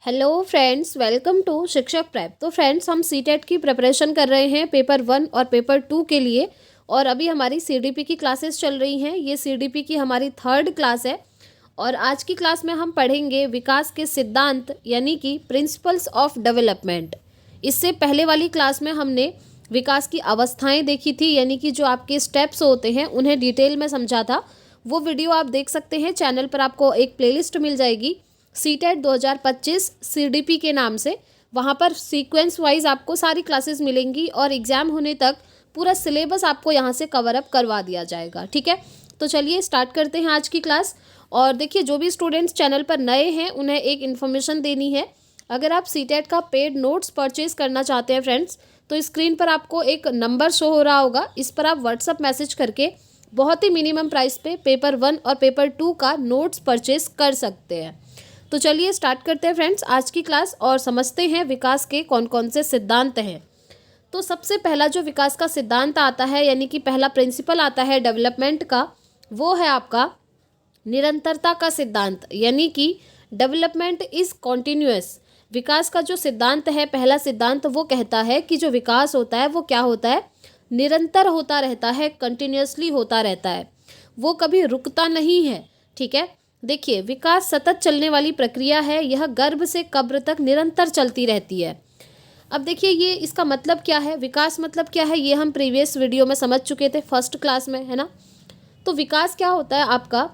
Hello friends, welcome to शिक्षक prep. तो friends, हम सीटेट की प्रिपरेशन कर रहे हैं पेपर 1 और पेपर 2 के लिए। और अभी हमारी सीडीपी की क्लासेस चल रही हैं। ये सीडीपी की हमारी 3rd क्लास है और आज की क्लास में हम पढ़ेंगे विकास के सिद्धांत यानी कि प्रिंसिपल्स ऑफ डेवलपमेंट। इससे पहले वाली क्लास में हमने विकास की अवस्थाएं देखी थी, यानी कि जो आपके स्टेप्स होते हैं उन्हें डिटेल में समझा था। वो वीडियो आप देख सकते हैं, चैनल पर आपको एक प्लेलिस्ट मिल जाएगी सीटेट 2025 सीडीपी के नाम से। वहाँ पर सीक्वेंस वाइज आपको सारी क्लासेस मिलेंगी और एग्ज़ाम होने तक पूरा सिलेबस आपको यहाँ से कवर अप करवा दिया जाएगा। ठीक है, तो चलिए स्टार्ट करते हैं आज की क्लास। और देखिए, जो भी स्टूडेंट्स चैनल पर नए हैं उन्हें एक इन्फॉर्मेशन देनी है। अगर आप सीटेट का पेड नोट्स परचेज करना चाहते हैं फ्रेंड्स, तो स्क्रीन पर आपको एक नंबर शो हो रहा होगा। इस पर आप व्हाट्सअप मैसेज करके बहुत ही मिनिमम प्राइस पे पेपर 1 और पेपर 2 का नोट्स परचेज कर सकते हैं। तो चलिए स्टार्ट करते हैं फ्रेंड्स आज की क्लास और समझते हैं विकास के कौन कौन से सिद्धांत हैं। तो सबसे पहला जो विकास का सिद्धांत आता है, यानी कि पहला प्रिंसिपल आता है डेवलपमेंट का, वो है आपका निरंतरता का सिद्धांत, यानी कि डेवलपमेंट इज कॉन्टिन्यूअस। विकास का जो सिद्धांत है, पहला सिद्धांत, वो कहता है कि जो विकास होता है वो क्या होता है, निरंतर होता रहता है, कंटिन्यूअसली होता रहता है, वो कभी रुकता नहीं है। ठीक है, देखिए, विकास सतत चलने वाली प्रक्रिया है। यह गर्भ से कब्र तक निरंतर चलती रहती है। अब देखिए, ये इसका मतलब क्या है, विकास मतलब क्या है, ये हम प्रीवियस वीडियो में समझ चुके थे, फर्स्ट क्लास में, है ना। तो विकास क्या होता है आपका,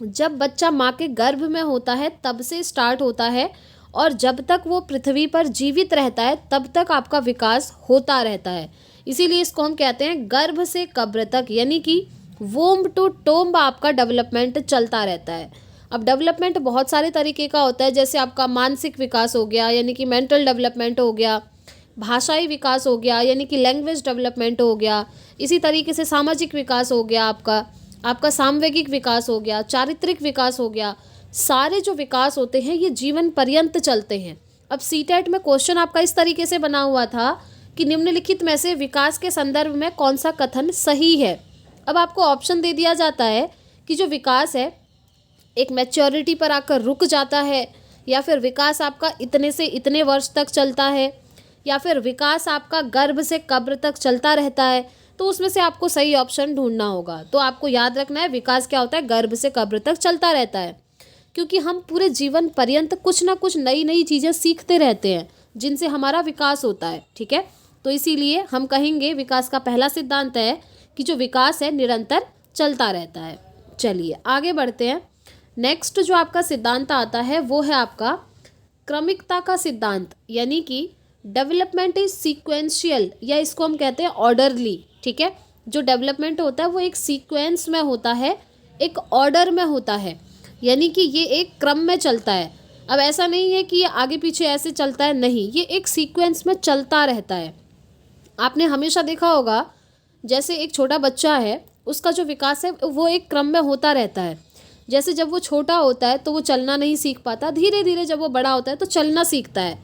जब बच्चा माँ के गर्भ में होता है तब से स्टार्ट होता है और जब तक वो पृथ्वी पर जीवित रहता है तब तक आपका विकास होता रहता है। इसीलिए इसको हम कहते हैं गर्भ से कब्र तक, यानी कि वोम्ब टू टोम्ब आपका डेवलपमेंट चलता रहता है। अब डेवलपमेंट बहुत सारे तरीके का होता है, जैसे आपका मानसिक विकास हो गया, यानी कि मेंटल डेवलपमेंट हो गया, भाषाई विकास हो गया, यानी कि लैंग्वेज डेवलपमेंट हो गया, इसी तरीके से सामाजिक विकास हो गया, आपका सामवेगिक विकास हो गया, चारित्रिक विकास हो गया। सारे जो विकास होते हैं ये जीवन पर्यंत चलते हैं। अब सीटेट में क्वेश्चन आपका इस तरीके से बना हुआ था कि निम्नलिखित में से विकास के संदर्भ में कौन सा कथन सही है। अब आपको ऑप्शन दे दिया जाता है कि जो विकास है एक मैच्योरिटी पर आकर रुक जाता है, या फिर विकास आपका इतने से इतने वर्ष तक चलता है, या फिर विकास आपका गर्भ से कब्र तक चलता रहता है। तो उसमें से आपको सही ऑप्शन ढूंढना होगा। तो आपको याद रखना है, विकास क्या होता है, गर्भ से कब्र तक चलता रहता है, क्योंकि हम पूरे जीवन पर्यंत कुछ ना कुछ नई नई चीज़ें सीखते रहते हैं जिनसे हमारा विकास होता है। ठीक है, तो इसीलिए हम कहेंगे विकास का पहला सिद्धांत है कि जो विकास है निरंतर चलता रहता है। चलिए आगे बढ़ते हैं। नेक्स्ट जो आपका सिद्धांत आता है वो है आपका क्रमिकता का सिद्धांत, यानी कि डेवलपमेंट इज सीक्वेंशियल, या इसको हम कहते हैं ऑर्डरली। ठीक है, जो डेवलपमेंट होता है वो एक सीक्वेंस में होता है, एक ऑर्डर में होता है, यानी कि ये एक क्रम में चलता है। अब ऐसा नहीं है कि ये आगे पीछे ऐसे चलता है, नहीं, ये एक सीक्वेंस में चलता रहता है। आपने हमेशा देखा होगा, जैसे एक छोटा बच्चा है उसका जो विकास है वो एक क्रम में होता रहता है। जैसे जब वो छोटा होता है तो वो चलना नहीं सीख पाता, धीरे धीरे जब वो बड़ा होता है तो चलना सीखता है।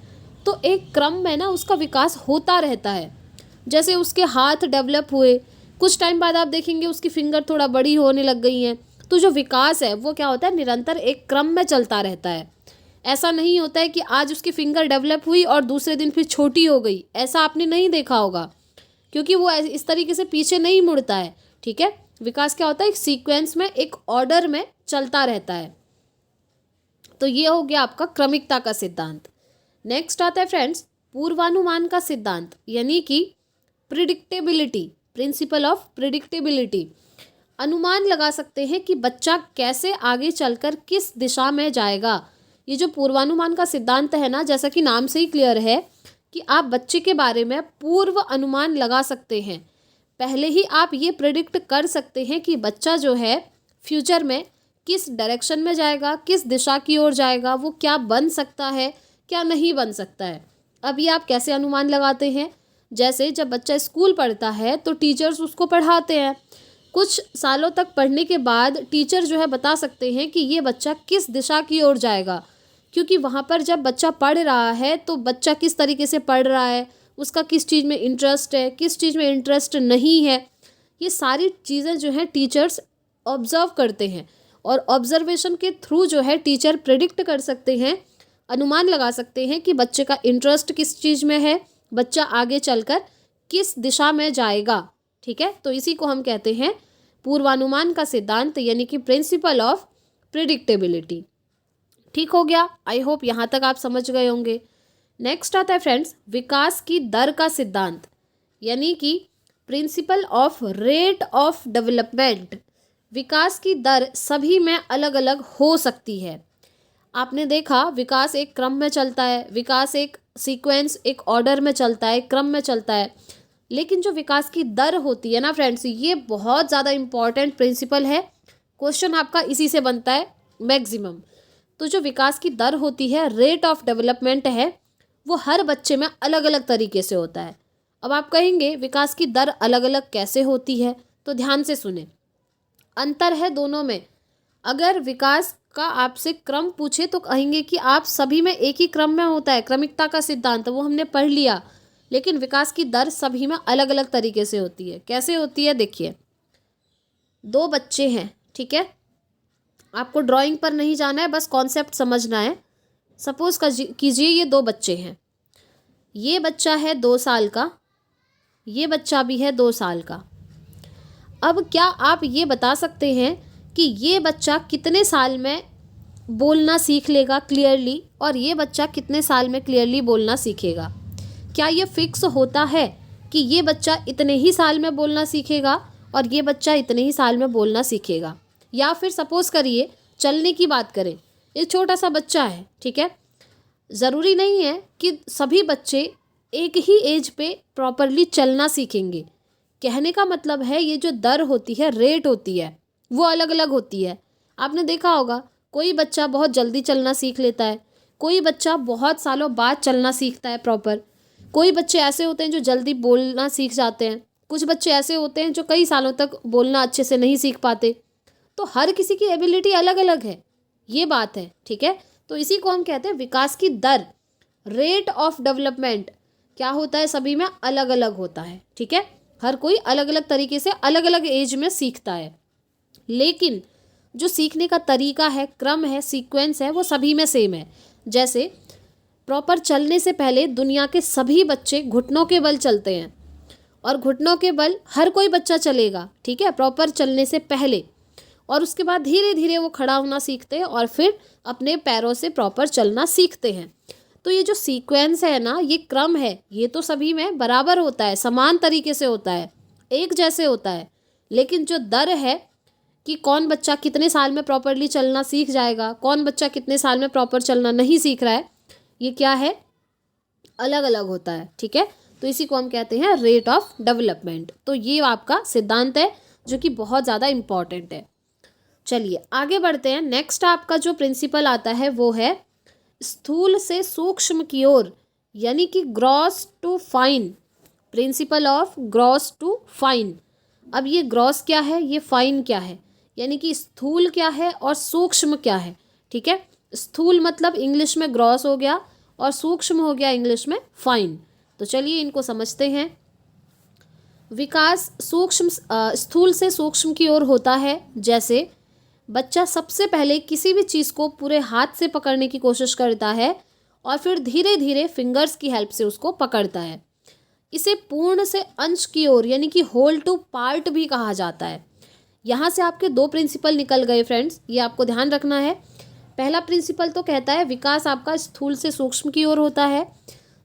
तो एक क्रम में ना उसका विकास होता रहता है। जैसे उसके हाथ डेवलप हुए, कुछ टाइम बाद आप देखेंगे उसकी फिंगर थोड़ा बड़ी होने लग गई हैं। तो जो विकास है वो क्या होता है, निरंतर एक क्रम में चलता रहता है। ऐसा नहीं होता है कि आज उसकी फिंगर डेवलप हुई और दूसरे दिन फिर छोटी हो गई, ऐसा आपने नहीं देखा होगा, क्योंकि वो इस तरीके से पीछे नहीं मुड़ता है। ठीक है, विकास क्या होता है, एक सीक्वेंस में, एक ऑर्डर में चलता रहता है। तो ये हो गया आपका क्रमिकता का सिद्धांत। नेक्स्ट आता है फ्रेंड्स पूर्वानुमान का सिद्धांत, यानी कि प्रिडिक्टेबिलिटी, प्रिंसिपल ऑफ प्रिडिक्टेबिलिटी। अनुमान लगा सकते हैं कि बच्चा कैसे आगे चलकर किस दिशा में जाएगा। ये जो पूर्वानुमान का सिद्धांत है ना, जैसा कि नाम से ही क्लियर है कि आप बच्चे के बारे में पूर्व अनुमान लगा सकते हैं। पहले ही आप ये प्रिडिक्ट कर सकते हैं कि बच्चा जो है फ्यूचर में किस डायरेक्शन में जाएगा, किस दिशा की ओर जाएगा, वो क्या बन सकता है, क्या नहीं बन सकता है। अब ये आप कैसे अनुमान लगाते हैं, जैसे जब बच्चा स्कूल पढ़ता है तो टीचर्स उसको पढ़ाते हैं। कुछ सालों तक पढ़ने के बाद टीचर जो है बता सकते हैं कि ये बच्चा किस दिशा की ओर जाएगा, क्योंकि वहाँ पर जब बच्चा पढ़ रहा है तो बच्चा किस तरीके से पढ़ रहा है, उसका किस चीज़ में इंटरेस्ट है, किस चीज़ में इंटरेस्ट नहीं है। ये सारी चीज़ें जो हैं टीचर्स ऑब्जर्व करते हैं और ऑब्जर्वेशन के थ्रू जो है टीचर प्रेडिक्ट कर सकते हैं अनुमान लगा सकते हैं कि बच्चे का इंटरेस्ट किस चीज़ में है, बच्चा आगे चलकर किस दिशा में जाएगा। ठीक है, तो इसी को हम कहते हैं पूर्वानुमान का सिद्धांत, यानी कि प्रिंसिपल ऑफ प्रिडिक्टेबिलिटी। ठीक हो गया, आई होप यहाँ तक आप समझ गए होंगे। नेक्स्ट आता है फ्रेंड्स विकास की दर का सिद्धांत, यानी कि principle of rate of development. विकास की दर सभी में अलग अलग हो सकती है। आपने देखा विकास एक क्रम में चलता है, विकास एक सीक्वेंस, एक ऑर्डर में चलता है, क्रम में चलता है, लेकिन जो विकास की दर होती है ना फ्रेंड्स, ये बहुत ज़्यादा इम्पॉर्टेंट प्रिंसिपल है। क्वेश्चन आपका इसी से बनता है मैक्सिमम। तो जो विकास की दर होती है, रेट ऑफ डेवलपमेंट है, वो हर बच्चे में अलग अलग तरीके से होता है। अब आप कहेंगे विकास की दर अलग अलग कैसे होती है, तो ध्यान से सुने, अंतर है दोनों में। अगर विकास का आपसे क्रम पूछे तो कहेंगे कि आप सभी में एक ही क्रम में होता है, क्रमिकता का सिद्धांत वो हमने पढ़ लिया, लेकिन विकास की दर सभी में अलग अलग तरीके से होती है। कैसे होती है देखिए, दो बच्चे हैं, ठीक है, आपको ड्राइंग पर नहीं जाना है, बस कॉन्सेप्ट समझना है। सपोज कीजिए ये दो बच्चे हैं, ये बच्चा है 2 साल का, ये बच्चा भी है 2 साल का। अब क्या आप ये बता सकते हैं कि ये बच्चा कितने साल में बोलना सीख लेगा क्लियरली, और ये बच्चा कितने साल में क्लियरली बोलना सीखेगा? क्या ये फिक्स होता है कि ये बच्चा इतने ही साल में बोलना सीखेगा और ये बच्चा इतने ही साल में बोलना सीखेगा? या फिर सपोज करिए चलने की बात करें, एक छोटा सा बच्चा है, ठीक है, ज़रूरी नहीं है कि सभी बच्चे एक ही एज पे प्रॉपरली चलना सीखेंगे। कहने का मतलब है ये जो दर होती है, रेट होती है, वो अलग अलग होती है। आपने देखा होगा कोई बच्चा बहुत जल्दी चलना सीख लेता है, कोई बच्चा बहुत सालों बाद चलना सीखता है प्रॉपर, कोई बच्चे ऐसे होते हैं जो जल्दी बोलना सीख जाते हैं, कुछ बच्चे ऐसे होते हैं जो कई सालों तक बोलना अच्छे से नहीं सीख पाते। तो हर किसी की एबिलिटी अलग अलग है, ये बात है, ठीक है। तो इसी को हम कहते हैं विकास की दर, रेट ऑफ डेवलपमेंट। क्या होता है, सभी में अलग अलग होता है, ठीक है, हर कोई अलग अलग तरीके से अलग अलग एज में सीखता है, लेकिन जो सीखने का तरीका है, क्रम है, सीक्वेंस है, वो सभी में सेम है। जैसे प्रॉपर चलने से पहले दुनिया के सभी बच्चे घुटनों के बल चलते हैं, और घुटनों के बल हर कोई बच्चा चलेगा, ठीक है, प्रॉपर चलने से पहले, और उसके बाद धीरे धीरे वो खड़ा होना सीखते हैं और फिर अपने पैरों से प्रॉपर चलना सीखते हैं। तो ये जो सीक्वेंस है ना, ये क्रम है, ये तो सभी में बराबर होता है, समान तरीके से होता है, एक जैसे होता है, लेकिन जो दर है कि कौन बच्चा कितने साल में प्रॉपरली चलना सीख जाएगा, कौन बच्चा कितने साल में प्रॉपर चलना नहीं सीख रहा है, ये क्या है, अलग अलग होता है, ठीक है। तो इसी को हम कहते हैं रेट ऑफ डेवलपमेंट। तो ये आपका सिद्धांत है जो कि बहुत ज़्यादा इम्पॉर्टेंट है। चलिए आगे बढ़ते हैं। नेक्स्ट आपका जो प्रिंसिपल आता है वो है स्थूल से सूक्ष्म की ओर, यानी कि gross to fine, principle of gross to fine. अब ये ग्रॉस क्या है, ये फाइन क्या है, यानी कि स्थूल क्या है और सूक्ष्म क्या है, ठीक है। स्थूल मतलब इंग्लिश में ग्रॉस हो गया और सूक्ष्म हो गया इंग्लिश में फाइन। तो चलिए इनको समझते हैं। विकास सूक्ष्म स्थूल से सूक्ष्म की ओर होता है, जैसे बच्चा सबसे पहले किसी भी चीज़ को पूरे हाथ से पकड़ने की कोशिश करता है और फिर धीरे धीरे फिंगर्स की हेल्प से उसको पकड़ता है। इसे पूर्ण से अंश की ओर, यानी कि होल टू पार्ट भी कहा जाता है। यहाँ से आपके 2 प्रिंसिपल निकल गए फ्रेंड्स, ये आपको ध्यान रखना है। पहला प्रिंसिपल तो कहता है विकास आपका स्थूल से सूक्ष्म की ओर होता है।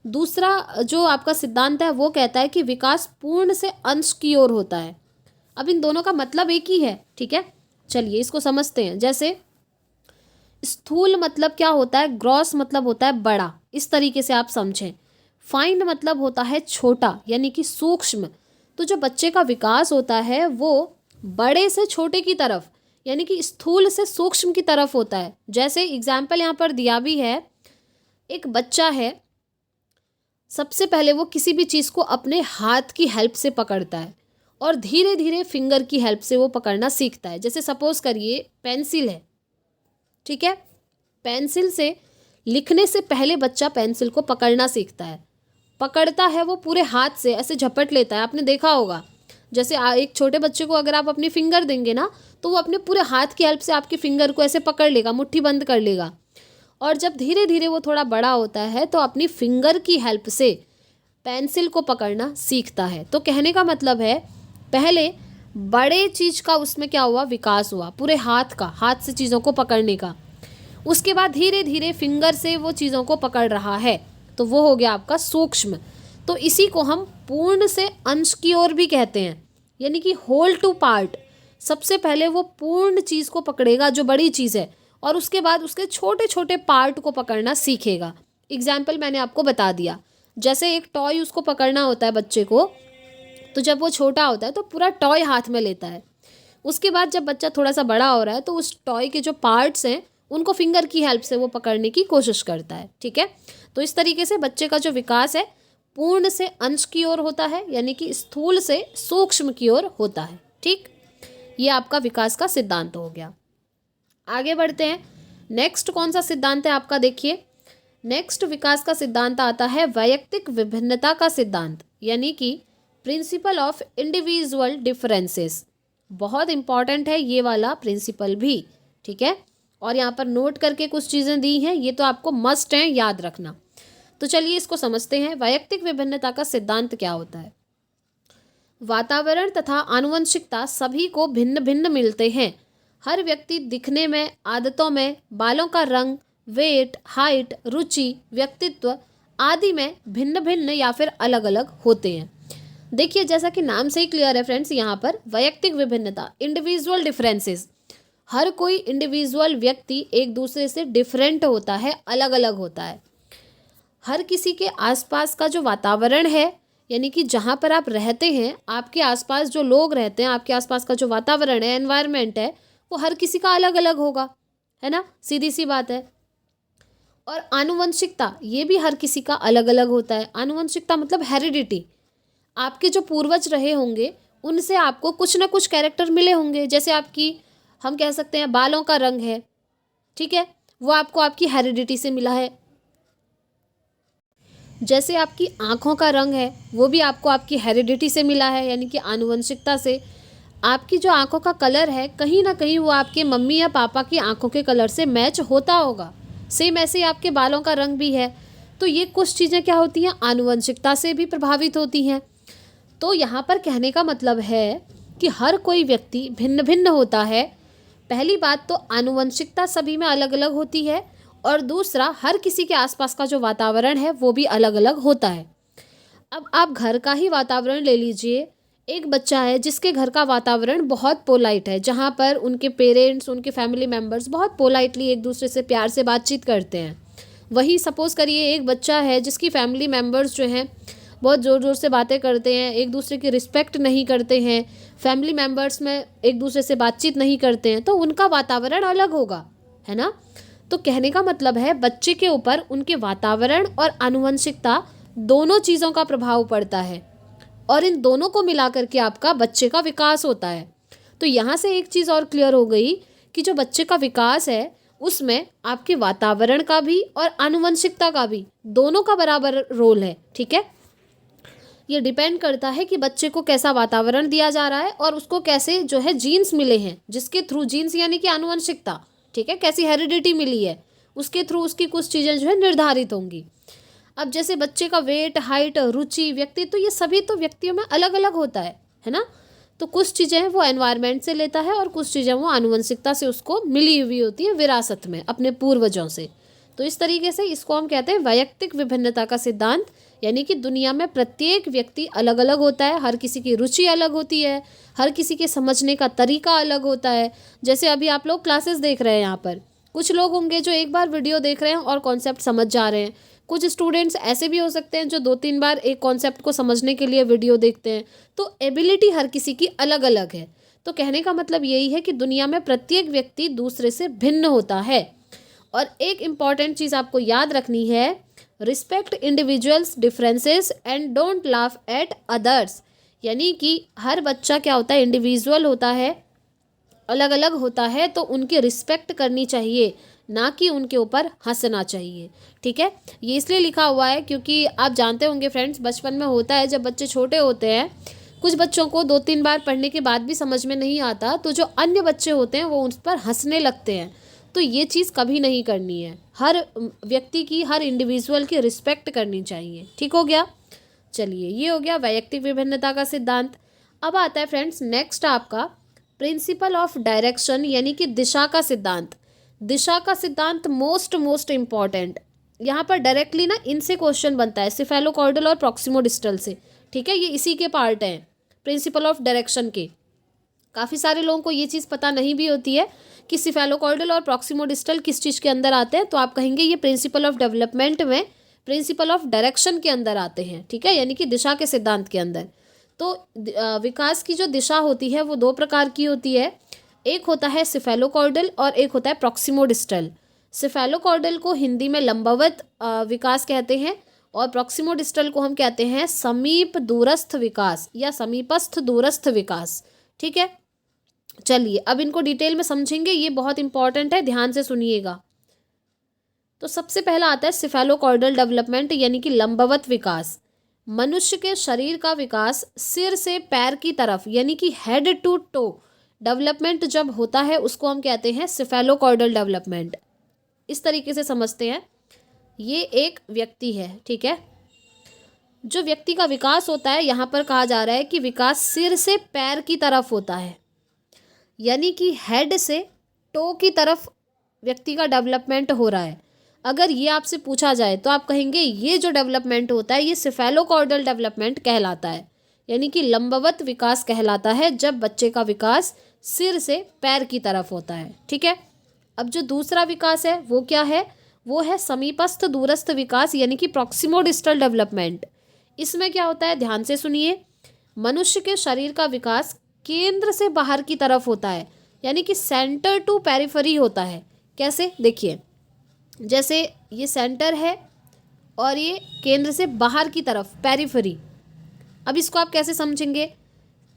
दूसरा जो आपका सिद्धांत है वो कहता है कि विकास पूर्ण से अंश की ओर होता है। अब इन दोनों का मतलब एक ही है, ठीक है। चलिए इसको समझते हैं। जैसे स्थूल मतलब क्या होता है, ग्रॉस मतलब होता है बड़ा, इस तरीके से आप समझें। फाइन मतलब होता है छोटा, यानी कि सूक्ष्म। तो जो बच्चे का विकास होता है वो बड़े से छोटे की तरफ, यानी कि स्थूल से सूक्ष्म की तरफ होता है। जैसे एग्जाम्पल यहाँ पर दिया भी है, एक बच्चा है, सबसे पहले वो किसी भी चीज़ को अपने हाथ की हेल्प से पकड़ता है और धीरे धीरे फिंगर की हेल्प से वो पकड़ना सीखता है। जैसे सपोज करिए पेंसिल है, ठीक है, पेंसिल से लिखने से पहले बच्चा पेंसिल को पकड़ना सीखता है, पकड़ता है वो पूरे हाथ से, ऐसे झपट लेता है। आपने देखा होगा, जैसे एक छोटे बच्चे को अगर आप अपनी फिंगर देंगे ना, तो वो अपने पूरे हाथ की हेल्प से आपकी फिंगर को ऐसे पकड़ लेगा, मुट्ठी बंद कर लेगा। और जब धीरे धीरे वो थोड़ा बड़ा होता है तो अपनी फिंगर की हेल्प से पेंसिल को पकड़ना सीखता है। तो कहने का मतलब है पहले बड़े चीज़ का उसमें क्या हुआ, विकास हुआ, पूरे हाथ का, हाथ से चीज़ों को पकड़ने का। उसके बाद धीरे धीरे फिंगर से वो चीज़ों को पकड़ रहा है, तो वो हो गया आपका सूक्ष्म। तो इसी को हम पूर्ण से अंश की ओर भी कहते हैं, यानी कि होल टू पार्ट। सबसे पहले वो पूर्ण चीज़ को पकड़ेगा जो बड़ी चीज़ है, और उसके बाद उसके छोटे छोटे पार्ट को पकड़ना सीखेगा। एग्जाम्पल मैंने आपको बता दिया, जैसे एक टॉय उसको पकड़ना होता है बच्चे को, तो जब वो छोटा होता है तो पूरा टॉय हाथ में लेता है। उसके बाद जब बच्चा थोड़ा सा बड़ा हो रहा है तो उस टॉय के जो पार्ट्स हैं उनको फिंगर की हेल्प से वो पकड़ने की कोशिश करता है। ठीक है, तो इस तरीके से बच्चे का जो विकास है पूर्ण से अंश की ओर होता है, यानी कि स्थूल से सूक्ष्म की ओर होता है। ठीक, ये आपका विकास का सिद्धांत हो गया। आगे बढ़ते हैं, नेक्स्ट कौन सा सिद्धांत है आपका, देखिए नेक्स्ट विकास का सिद्धांत आता है वैयक्तिक विभिन्नता का सिद्धांत, यानी कि प्रिंसिपल ऑफ इंडिविजुअल डिफरेंसेस। बहुत इंपॉर्टेंट है ये वाला प्रिंसिपल भी, ठीक है, और यहाँ पर नोट करके कुछ चीज़ें दी हैं, ये तो आपको मस्ट हैं याद रखना। तो चलिए इसको समझते हैं। वैयक्तिक विभिन्नता का सिद्धांत क्या होता है। वातावरण तथा आनुवंशिकता सभी को भिन्न भिन्न मिलते हैं। हर व्यक्ति दिखने में, आदतों में, बालों का रंग, वेट, हाइट, रुचि, व्यक्तित्व आदि में भिन्न भिन्न या फिर अलग अलग होते हैं। देखिए जैसा कि नाम से ही क्लियर है फ्रेंड्स, यहाँ पर वैयक्तिक विभिन्नता, इंडिविजुअल डिफरेंसेस, हर कोई इंडिविजुअल व्यक्ति एक दूसरे से डिफरेंट होता है, अलग अलग होता है। हर किसी के आसपास का जो वातावरण है, यानी कि जहाँ पर आप रहते हैं, आपके आसपास जो लोग रहते हैं, आपके आसपास का जो वातावरण है, एनवायरनमेंट है, वो हर किसी का अलग अलग होगा, है ना, सीधी सी बात है। और आनुवंशिकता, ये भी हर किसी का अलग अलग होता है। आनुवंशिकता मतलब हेरिडिटी, आपके जो पूर्वज रहे होंगे उनसे आपको कुछ ना कुछ कैरेक्टर मिले होंगे। जैसे आपकी, हम कह सकते हैं बालों का रंग है, ठीक है, वो आपको आपकी हेरिडिटी से मिला है। जैसे आपकी आँखों का रंग है, वो भी आपको आपकी हेरिडिटी से मिला है, यानी कि आनुवंशिकता से। आपकी जो आँखों का कलर है, कहीं ना कहीं वो आपके मम्मी या पापा की आँखों के कलर से मैच होता होगा। सेम ऐसे ही आपके बालों का रंग भी है। तो ये कुछ चीज़ें क्या होती हैं, आनुवंशिकता से भी प्रभावित होती हैं। तो यहाँ पर कहने का मतलब है कि हर कोई व्यक्ति भिन्न भिन्न होता है। पहली बात तो आनुवंशिकता सभी में अलग अलग होती है, और दूसरा हर किसी के आसपास का जो वातावरण है वो भी अलग अलग होता है। अब आप घर का ही वातावरण ले लीजिए। एक बच्चा है जिसके घर का वातावरण बहुत पोलाइट है, जहाँ पर उनके पेरेंट्स, उनके फैमिली मेम्बर्स बहुत पोलाइटली एक दूसरे से प्यार से बातचीत करते हैं। वही सपोज़ करिए एक बच्चा है जिसकी फैमिली मेम्बर्स जो हैं बहुत ज़ोर ज़ोर से बातें करते हैं, एक दूसरे की रिस्पेक्ट नहीं करते हैं, फैमिली मेम्बर्स में एक दूसरे से बातचीत नहीं करते हैं, तो उनका वातावरण अलग होगा, है ना। तो कहने का मतलब है बच्चे के ऊपर उनके वातावरण और आनुवंशिकता दोनों चीज़ों का प्रभाव पड़ता है, और इन दोनों को मिला करके आपका बच्चे का विकास होता है। तो यहाँ से एक चीज़ और क्लियर हो गई कि जो बच्चे का विकास है उसमें आपके वातावरण का भी और आनुवंशिकता का भी, दोनों का बराबर रोल है। ठीक है, ये डिपेंड करता है कि बच्चे को कैसा वातावरण दिया जा रहा है और उसको कैसे जो है जीन्स मिले हैं, जिसके थ्रू, जीन्स यानी कि आनुवंशिकता, ठीक है, कैसी हेरिडिटी मिली है, उसके थ्रू उसकी कुछ चीज़ें जो है निर्धारित होंगी। अब जैसे बच्चे का वेट, हाइट, रुचि, व्यक्तित्व, तो ये सभी तो व्यक्तियों में अलग अलग होता है ना। तो कुछ चीज़ें हैं वो एनवायरनमेंट से लेता है और कुछ चीज़ें वो आनुवंशिकता से उसको मिली हुई होती है, विरासत में, अपने पूर्वजों से। तो इस तरीके से इसको हम कहते हैं वैयक्तिक विभिन्नता का सिद्धांत, यानी कि दुनिया में प्रत्येक व्यक्ति अलग अलग होता है, हर किसी की रुचि अलग होती है, हर किसी के समझने का तरीका अलग होता है। जैसे अभी आप लोग क्लासेस देख रहे हैं, यहाँ पर कुछ लोग होंगे जो एक बार वीडियो देख रहे हैं और कॉन्सेप्ट समझ जा रहे हैं। कुछ स्टूडेंट्स ऐसे भी हो सकते हैं जो 2-3 बार एक कॉन्सेप्ट को समझने के लिए वीडियो देखते हैं। तो एबिलिटी हर किसी की अलग अलग है। तो कहने का मतलब यही है कि दुनिया में प्रत्येक व्यक्ति दूसरे से भिन्न होता है। और एक इम्पॉर्टेंट चीज़ आपको याद रखनी है, respect individuals differences and don't laugh at others. यानी कि हर बच्चा क्या होता है, इंडिविजुअल होता है, अलग अलग होता है, तो उनकी रिस्पेक्ट करनी चाहिए, ना कि उनके ऊपर हंसना चाहिए। ठीक है, ये इसलिए लिखा हुआ है क्योंकि आप जानते होंगे फ्रेंड्स, बचपन में होता है जब बच्चे छोटे होते हैं, कुछ बच्चों को 2-3 बार पढ़ने के बाद भी समझ में नहीं आता, तो जो अन्य बच्चे होते हैं वो उन पर हंसने लगते हैं। तो ये चीज़ कभी नहीं करनी है। हर व्यक्ति की, हर इंडिविजुअल की रिस्पेक्ट करनी चाहिए। ठीक हो गया। चलिए, ये हो गया वैयक्तिक विभिन्नता का सिद्धांत। अब आता है फ्रेंड्स नेक्स्ट आपका प्रिंसिपल ऑफ डायरेक्शन, यानी कि दिशा का सिद्धांत। दिशा का सिद्धांत मोस्ट इम्पॉर्टेंट। यहाँ पर डायरेक्टली ना इनसे क्वेश्चन बनता है, सिफेलोकॉर्डल और प्रॉक्सिमोडिस्टल से। ठीक है, ये इसी के पार्ट हैं प्रिंसिपल ऑफ डायरेक्शन के। काफ़ी सारे लोगों को ये चीज़ पता नहीं भी होती है कि सिफेलोकॉर्डल और प्रॉक्सिमोडिस्टल किस चीज़ के अंदर आते हैं, तो आप कहेंगे ये प्रिंसिपल ऑफ डेवलपमेंट में प्रिंसिपल ऑफ डायरेक्शन के अंदर आते हैं। ठीक है, यानी कि दिशा के सिद्धांत के अंदर। तो विकास की जो दिशा होती है वो दो प्रकार की होती है। एक होता है सिफेलोकॉर्डल और एक होता है प्रॉक्सिमोडिस्टल। सिफेलोकॉर्डल को हिंदी में लंबवत विकास कहते हैं और प्रॉक्सिमोडिस्टल को हम कहते हैं समीप दूरस्थ विकास या समीपस्थ दूरस्थ विकास। ठीक है, चलिए अब इनको डिटेल में समझेंगे, ये बहुत इंपॉर्टेंट है, ध्यान से सुनिएगा। तो सबसे पहला आता है सिफेलोकॉर्डल डेवलपमेंट, यानी कि लंबवत विकास। मनुष्य के शरीर का विकास सिर से पैर की तरफ, यानी कि हेड टू टो डेवलपमेंट जब होता है उसको हम कहते हैं सिफेलोकॉर्डल डेवलपमेंट। इस तरीके से समझते हैं। ये एक व्यक्ति है, ठीक है। जो व्यक्ति का विकास होता है, यहाँ पर कहा जा रहा है कि विकास सिर से पैर की तरफ होता है, यानी कि हेड से टो की तरफ व्यक्ति का डेवलपमेंट हो रहा है। अगर ये आपसे पूछा जाए तो आप कहेंगे ये जो डेवलपमेंट होता है ये सिफेलोकॉर्डल डेवलपमेंट कहलाता है, यानी कि लंबवत विकास कहलाता है जब बच्चे का विकास सिर से पैर की तरफ होता है। ठीक है, अब जो दूसरा विकास है वो क्या है, वो है समीपस्थ दूरस्थ विकास, यानी कि प्रॉक्सिमोडिस्टल डेवलपमेंट। इसमें क्या होता है, ध्यान से सुनिए। मनुष्य के शरीर का विकास केंद्र से बाहर की तरफ होता है, यानी कि सेंटर टू पेरिफेरी होता है। कैसे, देखिए, जैसे ये सेंटर है और ये केंद्र से बाहर की तरफ पेरिफेरी। अब इसको आप कैसे समझेंगे,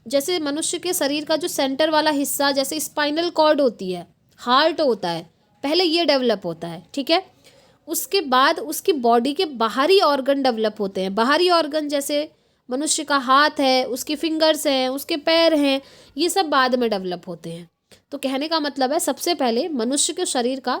जैसे मनुष्य के शरीर का जो सेंटर वाला हिस्सा, जैसे स्पाइनल कॉर्ड होती है, हार्ट होता है, पहले ये डेवलप होता है। ठीक है, उसके बाद उसकी बॉडी के बाहरी ऑर्गन डेवलप होते हैं। बाहरी ऑर्गन जैसे मनुष्य का हाथ है, उसके फिंगर्स हैं, उसके पैर हैं, ये सब बाद में डेवलप होते हैं। तो कहने का मतलब है सबसे पहले मनुष्य के शरीर का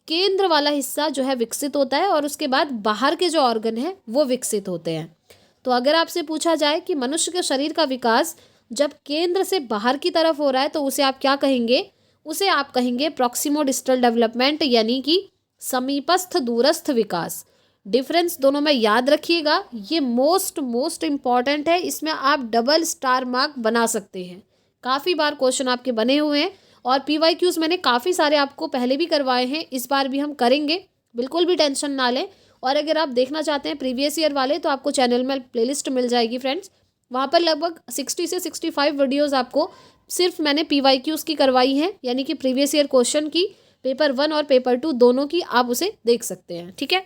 केंद्र वाला हिस्सा जो है विकसित होता है और उसके बाद बाहर के जो ऑर्गन हैं वो विकसित होते हैं। तो अगर आपसे पूछा जाए कि मनुष्य के शरीर का विकास जब केंद्र से बाहर की तरफ हो रहा है तो उसे आप क्या कहेंगे, उसे आप कहेंगे प्रॉक्सिमोडिस्टल डेवलपमेंट, यानी कि समीपस्थ दूरस्थ विकास। डिफरेंस दोनों में याद रखिएगा, ये मोस्ट इम्पॉर्टेंट है। इसमें आप डबल स्टार मार्क बना सकते हैं। काफ़ी बार क्वेश्चन आपके बने हुए हैं और PYQs मैंने काफ़ी सारे आपको पहले भी करवाए हैं, इस बार भी हम करेंगे, बिल्कुल भी टेंशन ना लें। और अगर आप देखना चाहते हैं प्रीवियस ईयर वाले तो आपको चैनल में प्लेलिस्ट मिल जाएगी फ्रेंड्स, वहाँ पर लगभग 60 से 65 वीडियोज़ आपको सिर्फ मैंने PYQs की करवाई हैं, यानी कि प्रीवियस ईयर क्वेश्चन की, पेपर 1 और पेपर 2 दोनों की, आप उसे देख सकते हैं। ठीक है,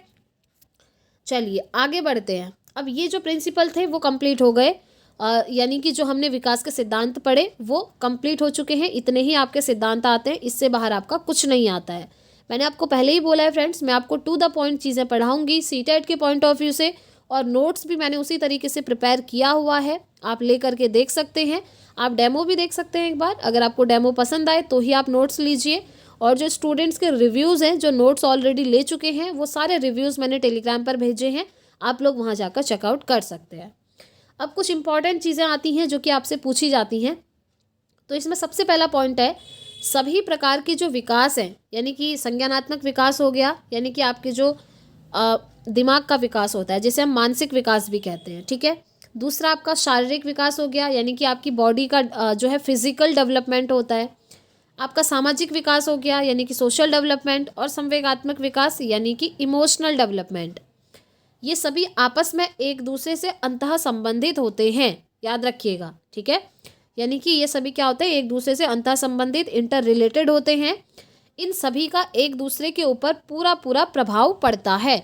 चलिए आगे बढ़ते हैं। अब ये जो प्रिंसिपल थे वो कंप्लीट हो गए, यानी कि जो हमने विकास के सिद्धांत पढ़े वो कंप्लीट हो चुके हैं। इतने ही आपके सिद्धांत आते हैं, इससे बाहर आपका कुछ नहीं आता है। मैंने आपको पहले ही बोला है फ्रेंड्स, मैं आपको टू द पॉइंट चीज़ें पढ़ाऊंगी सीटेट के पॉइंट ऑफ व्यू से, और नोट्स भी मैंने उसी तरीके से प्रिपेयर किया हुआ है, आप ले करके देख सकते हैं। आप डेमो भी देख सकते हैं एक बार, अगर आपको डेमो पसंद आए तो ही आप नोट्स लीजिए। और जो स्टूडेंट्स के रिव्यूज़ हैं, जो नोट्स ऑलरेडी ले चुके हैं, वो सारे रिव्यूज़ मैंने टेलीग्राम पर भेजे हैं, आप लोग वहाँ जाकर चेकआउट कर सकते हैं। अब कुछ इंपॉर्टेंट चीज़ें आती हैं जो कि आपसे पूछी जाती हैं। तो इसमें सबसे पहला पॉइंट है, सभी प्रकार के जो विकास हैं, यानी कि संज्ञानात्मक विकास हो गया, यानी कि आपके जो दिमाग का विकास होता है, जिसे हम मानसिक विकास भी कहते हैं। ठीक है, दूसरा आपका शारीरिक विकास हो गया, यानी कि आपकी बॉडी का जो है फिजिकल डेवलपमेंट होता है। आपका सामाजिक विकास हो गया, यानी कि सोशल डेवलपमेंट। और संवेगात्मक विकास, यानी कि इमोशनल डेवलपमेंट। ये सभी आपस में एक दूसरे से अंतः संबंधित होते हैं, याद रखिएगा। ठीक है, यानी कि ये सभी क्या होते हैं, एक दूसरे से अंतः संबंधित, इंटर रिलेटेड होते हैं। इन सभी का एक दूसरे के ऊपर पूरा प्रभाव पड़ता है,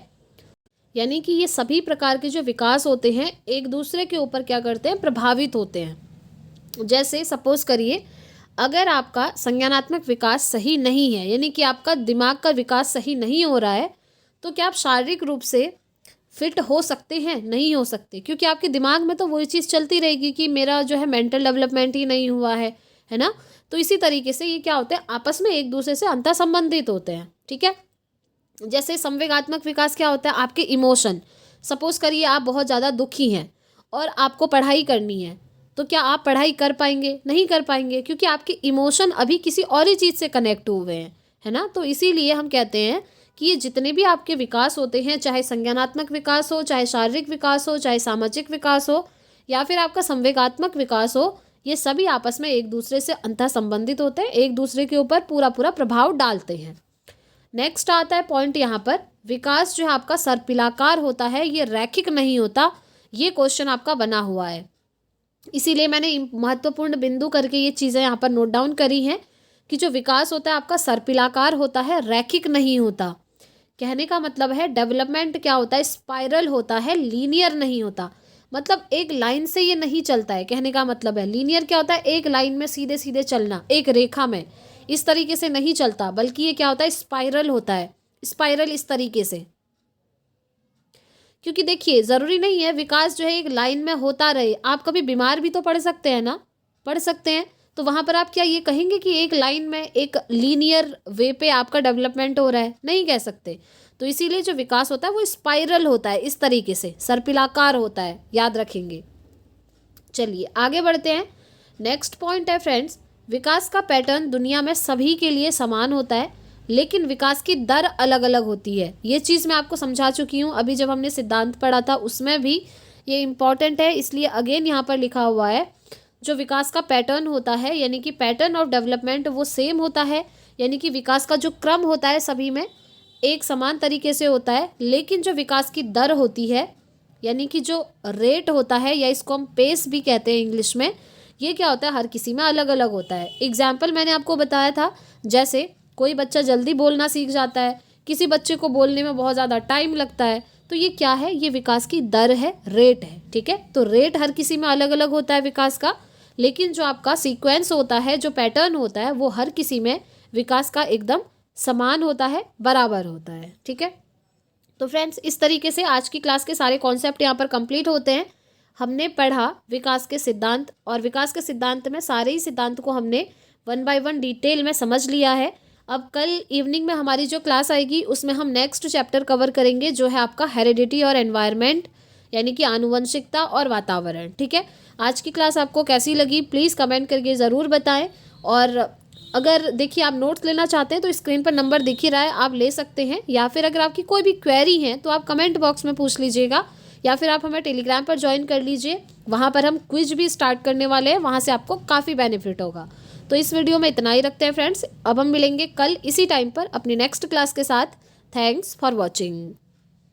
यानी कि ये सभी प्रकार के जो विकास होते हैं एक दूसरे के ऊपर क्या करते हैं, प्रभावित होते हैं। जैसे सपोज करिए, अगर आपका संज्ञानात्मक विकास सही नहीं है, यानी कि आपका दिमाग का विकास सही नहीं हो रहा है, तो क्या आप शारीरिक रूप से फिट हो सकते हैं? नहीं हो सकते, क्योंकि आपके दिमाग में तो वही चीज़ चलती रहेगी कि मेरा जो है मेंटल डेवलपमेंट ही नहीं हुआ है ना। तो इसी तरीके से ये क्या होते हैं, आपस में एक दूसरे से अंतर संबंधित होते हैं। ठीक है, जैसे संवेगात्मक विकास क्या होता है, आपके इमोशन। सपोज करिए आप बहुत ज़्यादा दुखी हैं और आपको पढ़ाई करनी है, तो क्या आप पढ़ाई कर पाएंगे? नहीं कर पाएंगे, क्योंकि आपके इमोशन अभी किसी और ही चीज़ से कनेक्ट हुए हैं, है ना। तो इसीलिए हम कहते हैं कि ये जितने भी आपके विकास होते हैं, चाहे संज्ञानात्मक विकास हो, चाहे शारीरिक विकास हो, चाहे सामाजिक विकास हो, या फिर आपका संवेगात्मक विकास हो, ये सभी आपस में एक दूसरे से अंतः संबंधित होते हैं, एक दूसरे के ऊपर पूरा पूरा प्रभाव डालते हैं। नेक्स्ट आता है पॉइंट यहाँ पर, विकास जो है आपका सर्पिलाकार होता है, ये रैखिक नहीं होता। ये क्वेश्चन आपका बना हुआ है, इसीलिए मैंने महत्वपूर्ण बिंदु करके ये चीज़ें यहाँ पर नोट डाउन करी हैं कि जो विकास होता है आपका सर्पिलाकार होता है, रैखिक नहीं होता। कहने का मतलब है डेवलपमेंट क्या होता है, स्पाइरल होता है, लीनियर नहीं होता। मतलब एक लाइन से ये नहीं चलता है, कहने का मतलब है। लीनियर क्या होता है, एक लाइन में सीधे सीधे चलना, एक रेखा में, इस तरीके से नहीं चलता, बल्कि ये क्या होता है, स्पाइरल होता है। स्पाइरल इस तरीके से, क्योंकि देखिए ज़रूरी नहीं है विकास जो है एक लाइन में होता रहे। आप कभी बीमार भी तो पड़ सकते हैं ना, पड़ सकते हैं, तो वहाँ पर आप क्या ये कहेंगे कि एक लाइन में एक लीनियर वे पे आपका डेवलपमेंट हो रहा है? नहीं कह सकते। तो इसीलिए जो विकास होता है वो स्पाइरल होता है, इस तरीके से सर्पिलाकार होता है, याद रखेंगे। चलिए आगे बढ़ते हैं। नेक्स्ट पॉइंट है फ्रेंड्स, विकास का पैटर्न दुनिया में सभी के लिए समान होता है, लेकिन विकास की दर अलग अलग होती है। ये चीज़ मैं आपको समझा चुकी हूँ, अभी जब हमने सिद्धांत पढ़ा था उसमें भी ये इम्पॉर्टेंट है, इसलिए अगेन यहाँ पर लिखा हुआ है जो विकास का पैटर्न होता है, यानी कि पैटर्न ऑफ डेवलपमेंट, वो सेम होता है। यानी कि विकास का जो क्रम होता है सभी में एक समान तरीके से होता है, लेकिन जो विकास की दर होती है, यानी कि जो रेट होता है, या इसको हम पेस भी कहते हैं इंग्लिश में, ये क्या होता है, हर किसी में अलग अलग होता है। एग्जाम्पल मैंने आपको बताया था, जैसे कोई बच्चा जल्दी बोलना सीख जाता है, किसी बच्चे को बोलने में बहुत ज़्यादा टाइम लगता है, तो ये क्या है, ये विकास की दर है, रेट है। ठीक है, तो रेट हर किसी में अलग अलग होता है विकास का, लेकिन जो आपका सीक्वेंस होता है, जो पैटर्न होता है, वो हर किसी में विकास का एकदम समान होता है, बराबर होता है। ठीक है, तो फ्रेंड्स इस तरीके से आज की क्लास के सारे कॉन्सेप्ट यहाँ पर कंप्लीट होते हैं। हमने पढ़ा विकास के सिद्धांत, और विकास के सिद्धांत में सारे ही सिद्धांत को हमने 1 बाय 1 डिटेल में समझ लिया है। अब कल इवनिंग में हमारी जो क्लास आएगी उसमें हम नेक्स्ट चैप्टर कवर करेंगे, जो है आपका हेरिडिटी और एनवायरनमेंट, यानी कि आनुवंशिकता और वातावरण। ठीक है, आज की क्लास आपको कैसी लगी प्लीज़ कमेंट करके ज़रूर बताएं। और अगर देखिए आप नोट्स लेना चाहते हैं तो स्क्रीन पर नंबर दिख ही रहा है, आप ले सकते हैं, या फिर अगर आपकी कोई भी क्वेरी है तो आप कमेंट बॉक्स में पूछ लीजिएगा, या फिर आप हमें टेलीग्राम पर ज्वाइन कर लीजिए, वहाँ पर हम क्विज भी स्टार्ट करने वाले हैं, वहाँ से आपको काफ़ी बेनिफिट होगा। तो इस वीडियो में इतना ही रखते हैं फ्रेंड्स, अब हम मिलेंगे कल इसी टाइम पर अपनी नेक्स्ट क्लास के साथ। Thanks for watching.